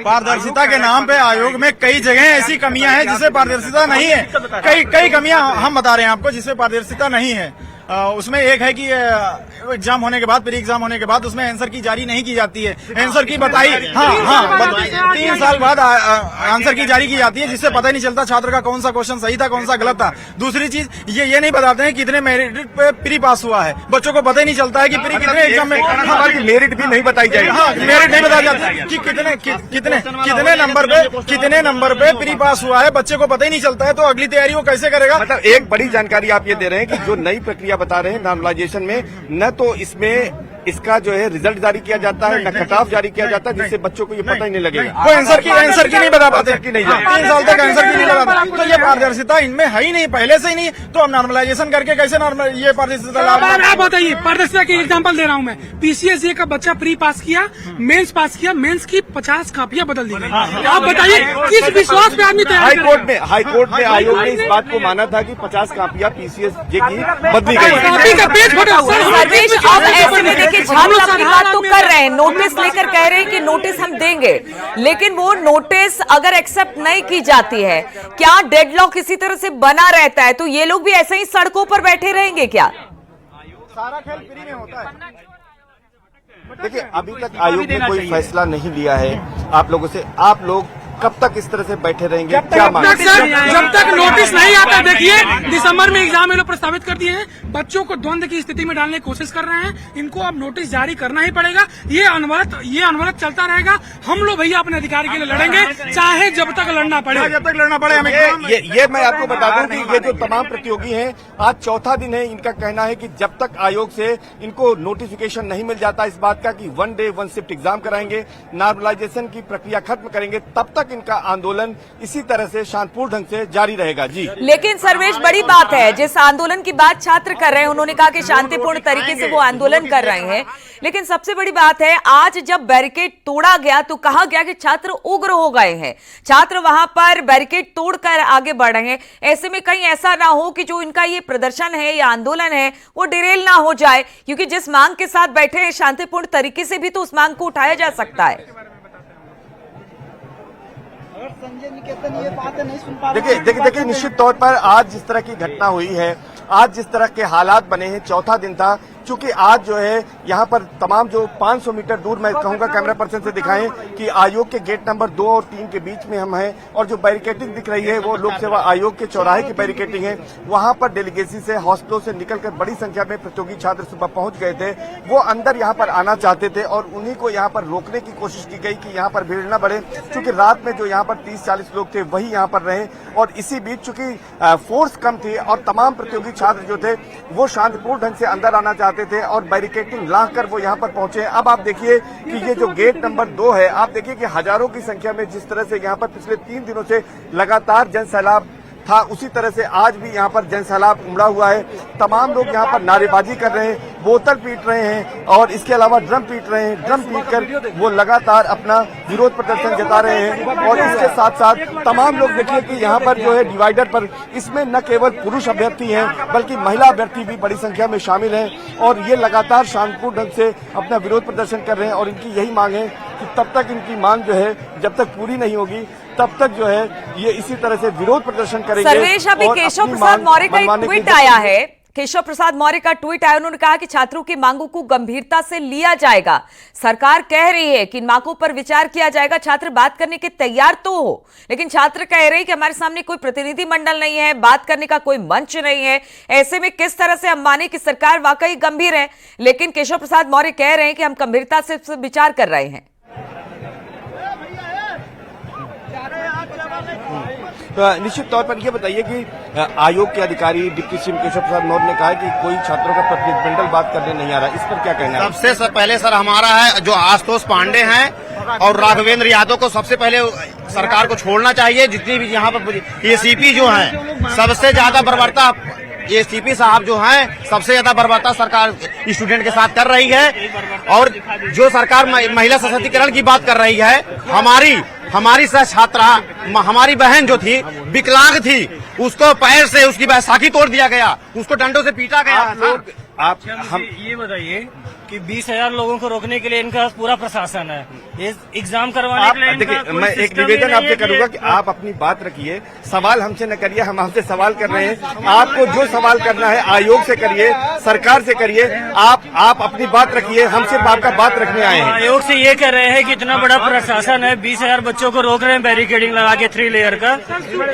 पारदर्शिता के नाम पे आयोग में कई जगह ऐसी कमियां हैं जिससे पारदर्शिता नहीं है। कई कमियां हम बता रहे हैं आपको जिससे पारदर्शिता नहीं है। उसमें एक है कि एग्जाम होने के बाद, प्री एग्जाम होने के बाद उसमें आंसर की जारी नहीं की जाती है। आंसर की बताई 3 साल बाद आंसर की जारी की जाती है, जिससे पता ही नहीं चलता छात्र का कौन सा क्वेश्चन सही था, कौन सा गलत था। दूसरी चीज ये नहीं बताते हैं कितने मेरिट पे प्री पास हुआ है। बच्चों को पता ही नहीं चलता है कि प्री कितने एग्जाम में मेरिट भी नहीं बताई जाएगी। मेरिट नहीं बताया जाता कि कितने नंबर पे प्री पास हुआ है, बच्चे को पता ही नहीं चलता है। तो अगली तैयारी वो कैसे करेगा? मतलब एक बड़ी जानकारी आप ये दे रहे हैं कि जो नई प्रक्रिया बता रहे हैं नॉर्मलाइजेशन में, न तो इसमें इसका जो है रिजल्ट जारी किया जाता है, न कट ऑफ जारी किया जाता है, जिससे बच्चों को ये पता ही नहीं लगेगा। वो आंसर की नहीं बता पाते कि नहीं 3 साल तक आंसर की नहीं बता। तो ये पारदर्शिता इनमें है ही नहीं, पहले से ही नहीं। तो हम नॉर्मलाइजेशन करके कैसे ये पारदर्शिता लाभ? आप बताइए, पारदर्शिता की एग्जाम्पल दे रहा हूँ मैं। पीसीएसए का बच्चा प्री पास किया, मेंस पास किया, मेंस की 50 कॉपियां बदल दी गई। आप बताइए किस विश्वास पे आदमी तैयार? हाईकोर्ट में आयोग ने इस बात को माना था कि 50 कॉपियां पीसीएसजे की बदली गई। कॉपी का पेज फोटो सर्वेश, अब ऐसे में देखिए झाड़ बात तो कर रहे हैं, नोटिस लेकर कह रहे हैं कि नोटिस हम देंगे, लेकिन वो नोटिस अगर एक्सेप्ट नहीं की जाती है, क्या डेडलॉक इसी तरह से बना रहता है? तो ये लोग भी ऐसे ही सड़कों पर बैठे रहेंगे क्या? सारा खेल फ्री में होता है। देखिए, अभी तक आयोग ने कोई फैसला नहीं लिया है। आप लोगों से, आप लोग कब तक इस तरह से बैठे रहेंगे? क्या मांग? जब तक नोटिस नहीं आता, देखिए दिसंबर में एग्जाम ये लोग प्रस्तावित कर दिए हैं, बच्चों को द्वंद्व की स्थिति में डालने की कोशिश कर रहे हैं। इनको अब नोटिस जारी करना ही पड़ेगा। ये अनवरत चलता रहेगा। हम लोग भैया अपने अधिकार के लिए लड़ेंगे, चाहे जब तक लड़ना पड़े हमें। ये मैं आपको बता दूं कि ये जो तमाम प्रतियोगी हैं, आज चौथा दिन है। इनका कहना है कि जब तक आयोग से इनको नोटिफिकेशन नहीं मिल जाता इस बात का कि 1 डे 1 शिफ्ट एग्जाम कराएंगे, नॉर्मलाइजेशन की प्रक्रिया खत्म करेंगे, तब तक इनका आंदोलन इसी तरह से शांतिपूर्ण ढंग से जारी रहेगा। जी, लेकिन सर्वेश, बड़ी बात है, जिस आंदोलन की बात छात्र कर रहे हैं, उन्होंने कहा कि शांतिपूर्ण तरीके से वो आंदोलन कर रहे हैं, लेकिन सबसे बड़ी बात है, आज जब बैरिकेड तोड़ा गया तो कहा गया कि छात्र उग्र हो गए हैं, छात्र वहां पर बैरिकेड तोड़कर आगे बढ़ रहे हैं। ऐसे में कहीं ऐसा ना हो कि जो इनका ये प्रदर्शन है या आंदोलन है वो डिरेल ना हो जाए, क्योंकि जिस मांग के साथ बैठे हैं शांतिपूर्ण तरीके से भी तो उस मांग को उठाया जा सकता है। देखिए, निश्चित तौर पर आज जिस तरह की घटना हुई है, आज जिस तरह के हालात बने हैं, चौथा दिन था, चूंकि आज जो है यहाँ पर तमाम जो 500 मीटर दूर, मैं कहूंगा कैमरा पर्सन से दिखाएं कि आयोग के गेट नंबर 2 और 3 के बीच में हम हैं, और जो बैरिकेडिंग दिख रही है वो लोक सेवा आयोग के चौराहे की बैरिकेडिंग है। वहां पर डेलीगेसी से, हॉस्टलों से निकलकर बड़ी संख्या में प्रतियोगी छात्र सुबह पहुंच गए थे। वो अंदर यहाँ पर आना चाहते थे और उन्हीं को यहाँ पर रोकने की कोशिश की गई कि यहाँ पर भीड़ न बढ़े, क्योंकि रात में जो यहाँ पर 30-40 लोग थे वही यहाँ पर रहे। और इसी बीच चूंकि फोर्स कम थी और तमाम प्रतियोगी छात्र जो थे वो शांतिपूर्ण ढंग से अंदर आना चाहते थे और बैरिकेडिंग लाकर वो यहाँ पर पहुंचे। अब आप देखिए कि ये जो गेट नंबर 2 है, आप देखिए कि हजारों की संख्या में जिस तरह से यहाँ पर पिछले 3 दिनों से लगातार जन सैलाब था, उसी तरह से आज भी यहाँ पर जन सैलाब उमड़ा हुआ है। तमाम लोग यहाँ पर नारेबाजी कर रहे हैं, बोतल पीट रहे हैं और इसके अलावा ड्रम पीट रहे हैं। ड्रम पीट कर वो लगातार अपना विरोध प्रदर्शन जता रहे हैं। और इसके साथ साथ तमाम लोग देखिए कि यहाँ पर जो है डिवाइडर पर, इसमें न केवल पुरुष अभ्यर्थी हैं बल्कि महिला अभ्यर्थी भी बड़ी संख्या में शामिल हैं और ये लगातार शांतिपूर्ण ढंग से अपना विरोध प्रदर्शन कर रहे हैं। और इनकी यही मांग है कि तब तक इनकी मांग जो है जब तक पूरी नहीं होगी तब तक जो है ये इसी तरह से विरोध प्रदर्शन करेंगे। सर्वेश, अभी केशव प्रसाद मौर्य का एक ट्वीट आया है, केशव प्रसाद मौर्य का ट्वीट आया, उन्होंने कहा कि छात्रों की मांगों को गंभीरता से लिया जाएगा। सरकार कह रही है कि इन मांगों पर विचार किया जाएगा, छात्र बात करने के तैयार तो हो, लेकिन छात्र कह रहे हैं कि हमारे सामने कोई प्रतिनिधि मंडल नहीं है, बात करने का कोई मंच नहीं है। ऐसे में किस तरह से हम माने कि सरकार वाकई गंभीर है? लेकिन केशव प्रसाद मौर्य कह रहे हैं कि हम गंभीरता से विचार कर रहे हैं। तो निश्चित तौर पर यह बताइए कि आयोग के अधिकारी डिप्टी सीएम केशव प्रसाद मौर्य ने कहा कि कोई छात्रों का प्रतिनिधिमंडल बात करने नहीं आ रहा, इस पर क्या कहना है? सबसे पहले सर हमारा है जो आशुतोष पांडे हैं और राघवेंद्र यादव को सबसे पहले सरकार को छोड़ना चाहिए। जितनी भी यहाँ पर एसीपी जो हैं, सबसे ज्यादा बर्बरता एसीपी साहब जो हैं, सबसे ज्यादा बर्बरता सरकार स्टूडेंट के साथ कर रही है। और जो सरकार महिला सशक्तिकरण की बात कर रही है, हमारी छात्रा, हमारी बहन जो थी विकलांग थी, उसको पैर से उसकी बैसाखी तोड़ दिया गया, उसको डंडों से पीटा गया। आप हम ये बताइए कि 20,000 लोगों को रोकने के लिए इनका पूरा प्रशासन है। ये एग्जाम करवाने के लिए आप देखिए, मैं एक निवेदन आपसे करूंगा कि आप अपनी बात रखिए, सवाल हमसे न करिए, हम आपसे सवाल कर रहे हैं। आपको जो सवाल करना है आयोग से करिए, सरकार से करिए, आप अपनी बात रखिए, हम सिर्फ आपका बात रखने आए हैं। आयोग से ये कह रहे हैं कि इतना बड़ा प्रशासन है, 20,000 बच्चों को रोक रहे हैं बैरिकेडिंग लगा के 3 लेयर का।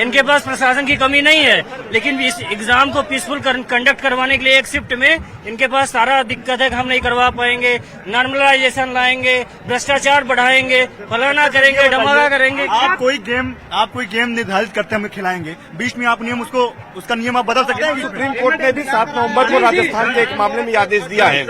इनके पास प्रशासन की कमी नहीं है, लेकिन इस एग्जाम को पीसफुल कंडक्ट करवाने के लिए एक शिफ्ट में इनके पास सारा दिक्कत है कि हम नहीं करवा पाएंगे, नॉर्मलाइजेशन लाएंगे, भ्रष्टाचार बढ़ाएंगे, फलाना करेंगे, ढमाका करेंगे। आप कोई गेम निर्धारित करते हैं, हमें खिलाएंगे, बीच में आप नियम उसका नियम आप बदल सकते हैं। सुप्रीम कोर्ट ने भी 7 नवंबर को राजस्थान के एक मामले में आदेश दिया है।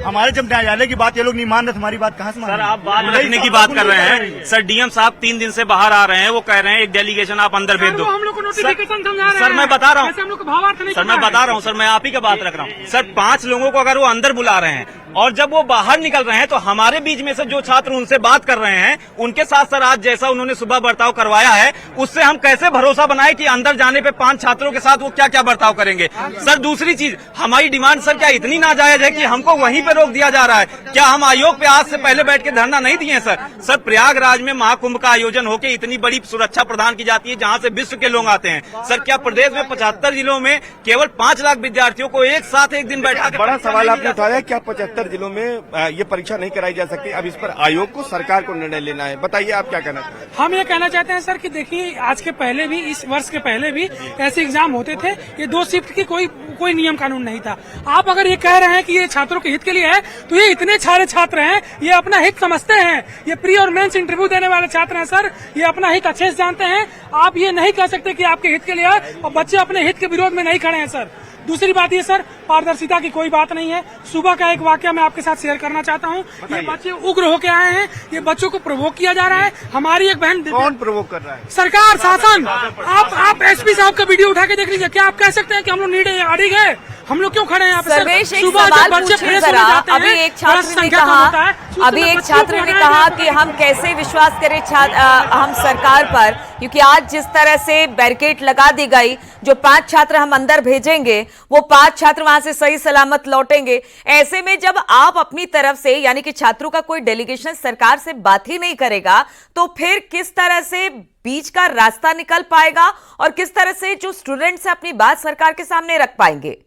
हमारे जब न्यायालय की बात ये लोग नहीं मान रहे, हमारी बात कहाँ से मान रहे? सर आप बात रखने की बात कर रहे हैं। सर डीएम साहब 3 दिन से बाहर आ रहे हैं, वो कह रहे हैं एक डेलीगेशन आप अंदर भेज दो। हम लोग को नोटिफिकेशन समझा रहे हैं। सर मैं बता रहा हूँ, हम लोग को भावार्थ नहीं सर मैं बता रहा हूँ, सर मैं आप ही का बात रख रहा हूँ। सर 5 लोगों को अगर वो अंदर बुला रहे हैं और जब वो बाहर निकल रहे हैं तो हमारे बीच में से जो छात्र उनसे बात कर रहे हैं उनके साथ सर आज जैसा उन्होंने सुबह बर्ताव करवाया है उससे हम कैसे भरोसा बनाए कि अंदर जाने पे 5 छात्रों के साथ वो क्या क्या बर्ताव करेंगे। सर दूसरी चीज, हमारी डिमांड सर क्या इतनी नाजायज है कि हमको वहीं पे रोक दिया जा रहा है? क्या हम आयोग पे आज से पहले बैठ के धरना नहीं दिए सर? सर प्रयागराज में महाकुंभ का आयोजन होकर इतनी बड़ी सुरक्षा प्रदान की जाती है जहाँ से विश्व के लोग आते हैं। सर क्या प्रदेश में 75 जिलों में केवल 5 लाख विद्यार्थियों को एक साथ एक दिन बैठा? बड़ा सवाल आपने उठाया, क्या 75 जिलों में ये परीक्षा नहीं कराई जा सकती? अब इस पर आयोग को, सरकार को निर्णय लेना है। बताइए आप क्या कहना चाहते हैं? हम ये कहना चाहते हैं सर कि देखिए आज के पहले भी, इस वर्ष के पहले भी ऐसे एग्जाम होते थे। ये 2 शिफ्ट की कोई नियम कानून नहीं था। आप अगर ये कह रहे हैं कि ये छात्रों के हित के लिए है तो ये इतने सारे छात्र हैं, ये अपना हित समझते हैं। ये प्री और मेंस इंटरव्यू देने वाले छात्र हैं सर, ये अपना हित अच्छे से जानते हैं। आप ये नहीं कह सकते कि आपके हित के लिए है और बच्चे अपने हित के विरोध में नहीं खड़े हैं सर। दूसरी बात ये सर, पारदर्शिता की कोई बात नहीं है। सुबह का एक वाकया मैं आपके साथ शेयर करना चाहता हूँ। ये बच्चे उग्र होके आए हैं, ये बच्चों को प्रोवोक किया जा रहा है। हमारी एक बहन, कौन प्रोवोक कर रहा है? सरकार, शासन। आप एसपी साहब का वीडियो उठा के देख लीजिए। क्या आप कह सकते हैं कि हम लोग नीडे अड़ी गए? हम लोग क्यों खड़े हैं यहाँ पे? सर्वेश, एक सुबह सवाल जब बच्चे पूछिए फ्रेश जरा। होने जाते हैं, अभी एक छात्र ने संख्या कम होता कहा, है। अभी एक छात्र ने कहा कि हम कैसे विश्वास करें हम सरकार पर, क्योंकि आज जिस तरह से बैरिकेड लगा दी गई, जो 5 छात्र हम अंदर भेजेंगे वो 5 छात्र वहां से सही सलामत लौटेंगे। ऐसे में जब आप अपनी तरफ से, यानी कि छात्रों का कोई डेलीगेशन सरकार से बात ही नहीं करेगा तो फिर किस तरह से बीच का रास्ता निकल पाएगा और किस तरह से जो स्टूडेंट्स है अपनी बात सरकार के सामने रख पाएंगे?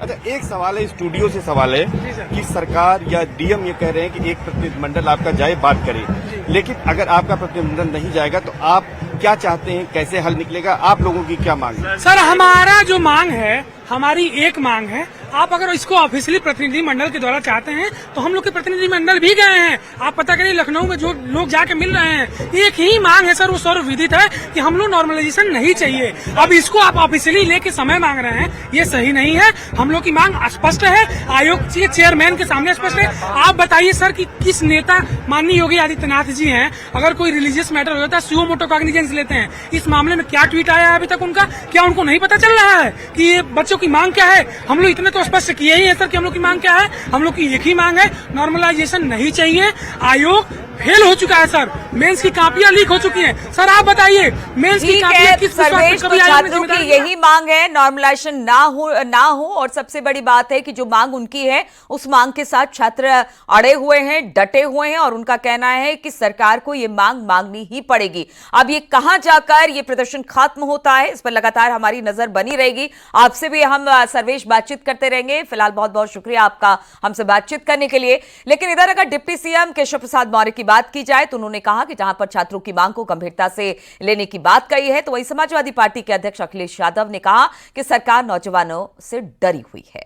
अच्छा, एक सवाल है, स्टूडियो से सवाल है कि सरकार या डीएम ये कह रहे हैं कि एक प्रतिनिधिमंडल आपका जाए, बात करे, लेकिन अगर आपका प्रतिनिधिमंडल नहीं जाएगा तो आप क्या चाहते हैं, कैसे हल निकलेगा? आप लोगों की क्या मांग है? सर हमारा जो मांग है, हमारी एक मांग है, आप अगर इसको ऑफिशियली प्रतिनिधि मंडल के द्वारा चाहते हैं तो हम लोग के प्रतिनिधि मंडल भी गए हैं। आप पता करिए लखनऊ में जो लोग जाके मिल रहे हैं, एक ही मांग है सर, वो सर्वविदित है कि हम लोग नॉर्मलाइजेशन नहीं चाहिए। अब इसको आप ऑफिशियली लेके समय मांग रहे हैं, ये सही नहीं है। हम लोग की मांग स्पष्ट है, आयोग के चेयरमैन के सामने स्पष्ट है। आप बताइए सर कि किस नेता, माननीय योगी आदित्यनाथ जी हैं, अगर कोई रिलीजियस मैटर हो जाता है सुओ मोटो कॉग्निजेंस लेते हैं। इस मामले में क्या ट्वीट आया है अभी तक उनका? क्या उनको नहीं पता चल रहा है कि ये बच्चों की मांग क्या है? हम लोग इतने तो स्पष्ट किए ही है सर कि हम लोग की मांग क्या है। हम लोग की एक ही मांग है, नॉर्मलाइजेशन नहीं चाहिए। आयोग फेल हो चुका है सर, मेंस की कॉपियां लीक हो चुकी हैं। सर आप बताइए, मेंस की कॉपियां किस सर्वेश, तो छात्रों की यही मांग है, नॉर्मलाइजेशन ना हो और सबसे बड़ी बात है कि जो मांग उनकी है उस मांग के साथ छात्र अड़े हुए हैं, डटे हुए हैं और उनका कहना है कि सरकार को ये मांग मांगनी ही पड़ेगी। अब ये कहां जाकर ये प्रदर्शन खत्म होता है, इस पर लगातार हमारी नजर बनी रहेगी। आपसे भी हम सर्वेश बातचीत करते रहेंगे। फिलहाल बहुत बहुत शुक्रिया आपका हमसे बातचीत करने के लिए। लेकिन इधर अगर डिप्टी सीएम केशव प्रसाद मौर्य की बात की जाए तो उन्होंने कहा कि जहां पर छात्रों की मांग को गंभीरता से लेने की बात कही है, तो वही समाजवादी पार्टी के अध्यक्ष अखिलेश यादव ने कहा कि सरकार नौजवानों से डरी हुई है।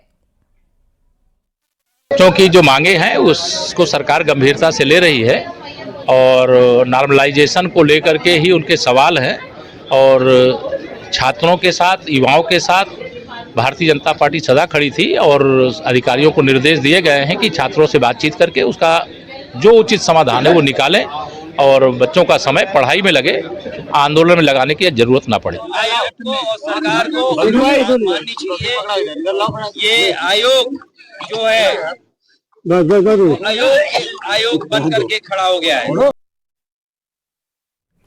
क्योंकि जो मांगे हैं उसको सरकार गंभीरता से ले रही है और नॉर्मलाइजेशन को लेकर के ही उनके सवाल हैं और छात्रों के साथ, युवाओं के साथ भारतीय जनता पार्टी सदा खड़ी थी और अधिकारियों को निर्देश दिए गए हैं कि छात्रों से बातचीत करके उसका जो उचित समाधान है वो निकालें और बच्चों का समय पढ़ाई में लगे, आंदोलन में लगाने की जरूरत ना पड़े। आयोग को और सरकार को माननी चाहिए। ये आयोग जो है आयोग बन करके खड़ा हो गया है।